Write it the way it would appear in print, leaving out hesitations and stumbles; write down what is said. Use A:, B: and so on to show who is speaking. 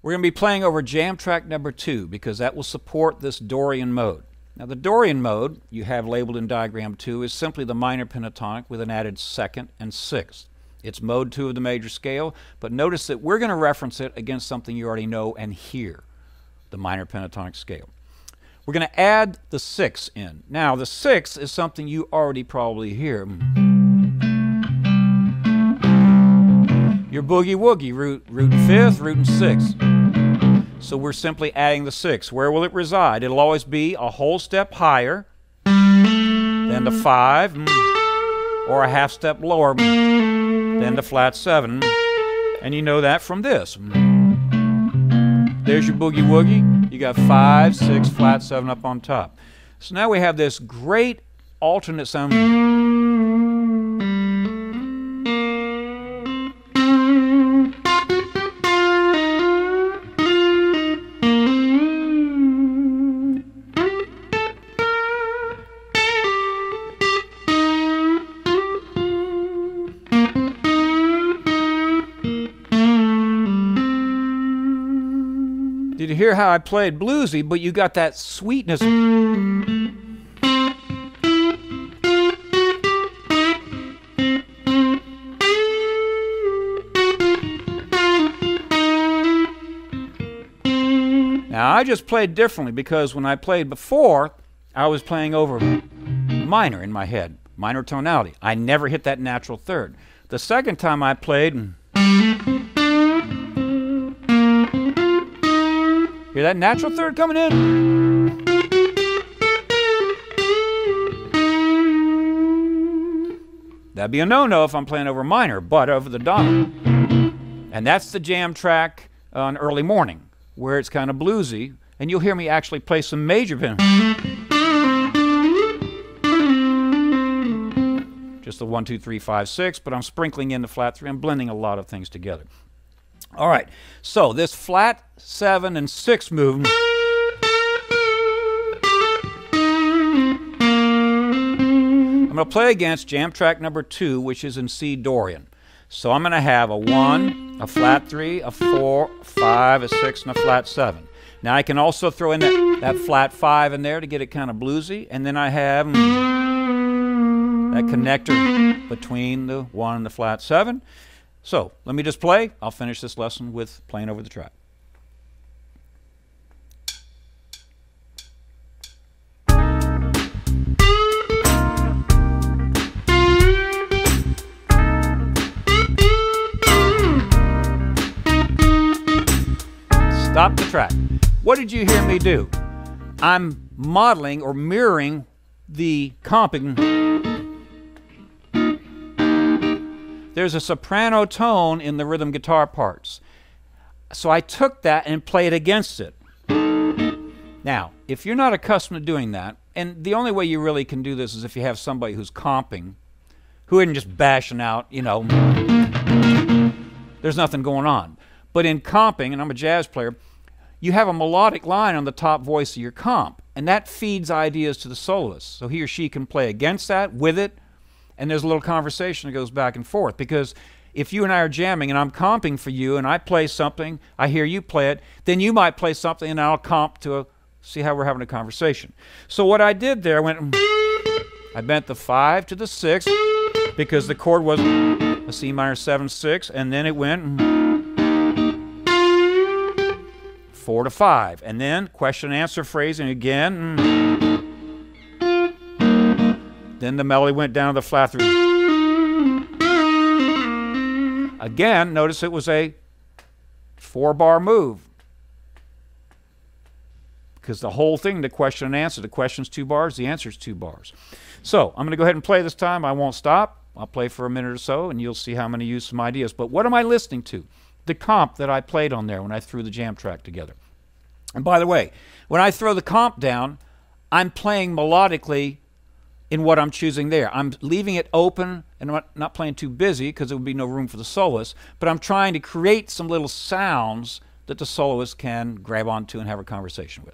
A: We're going to be playing over jam track number 2 because that will support this Dorian mode. Now the Dorian mode you have labeled in diagram 2 is simply the minor pentatonic with an added second and sixth. It's mode 2 of the major scale, but notice that we're going to reference it against something you already know and hear, the minor pentatonic scale. We're going to add the 6 in. Now the 6 is something you already probably hear. Your boogie woogie, root and 5th, root and 6th. So we're simply adding the 6. Where will it reside? It'll always be a whole step higher than the 5, or a half step lower than the flat 7. And you know that from this. There's your boogie woogie. You got 5, 6, flat 7 up on top. So now we have this great alternate sound. Did you hear how I played bluesy, but you got that sweetness? Now I just played differently because when I played before, I was playing over minor in my head, minor tonality. I never hit that natural third. The second time I played, hear that natural third coming in? That'd be a no-no if I'm playing over minor, but over the dominant. And that's the jam track on early morning, where it's kind of bluesy, and you'll hear me actually play some major pen. Just the 1, 2, 3, 5, 6, but I'm sprinkling in the flat 3. I'm blending a lot of things together. All right, so this flat 7 and 6 movement, I'm going to play against jam track number 2, which is in C Dorian. So I'm going to have a 1, a flat 3, a 4, a 5, a 6, and a flat 7. Now I can also throw in that flat 5 in there to get it kind of bluesy, and then I have that connector between the 1 and the flat 7. So let me just play. I'll finish this lesson with playing over the track. Stop the track. What did you hear me do? I'm modeling or mirroring the comping. There's a soprano tone in the rhythm guitar parts. So I took that and played against it. Now, if you're not accustomed to doing that, and the only way you really can do this is if you have somebody who's comping, who isn't just bashing out, you know, there's nothing going on. But in comping, and I'm a jazz player, you have a melodic line on the top voice of your comp, and that feeds ideas to the soloist. So he or she can play against that, with it, and there's a little conversation that goes back and forth. Because if you and I are jamming and I'm comping for you and I play something, I hear you play it, then you might play something and I'll comp to see how we're having a conversation. So what I did there, I bent the 5 to the 6 because the chord was a C minor 7, 6, and then it went 4 to 5. And then question and answer phrasing again. Then the melody went down to the flat 3. Again, notice it was a 4-bar move. Because the whole thing, the question and answer, the question's 2 bars, the answer's 2 bars. So I'm going to go ahead and play this time. I won't stop. I'll play for a minute or so, and you'll see how I'm going to use some ideas. But what am I listening to? The comp that I played on there when I threw the jam track together. And by the way, when I throw the comp down, I'm playing melodically in what I'm choosing there. I'm leaving it open and I'm not playing too busy because there would be no room for the soloist, but I'm trying to create some little sounds that the soloist can grab onto and have a conversation with.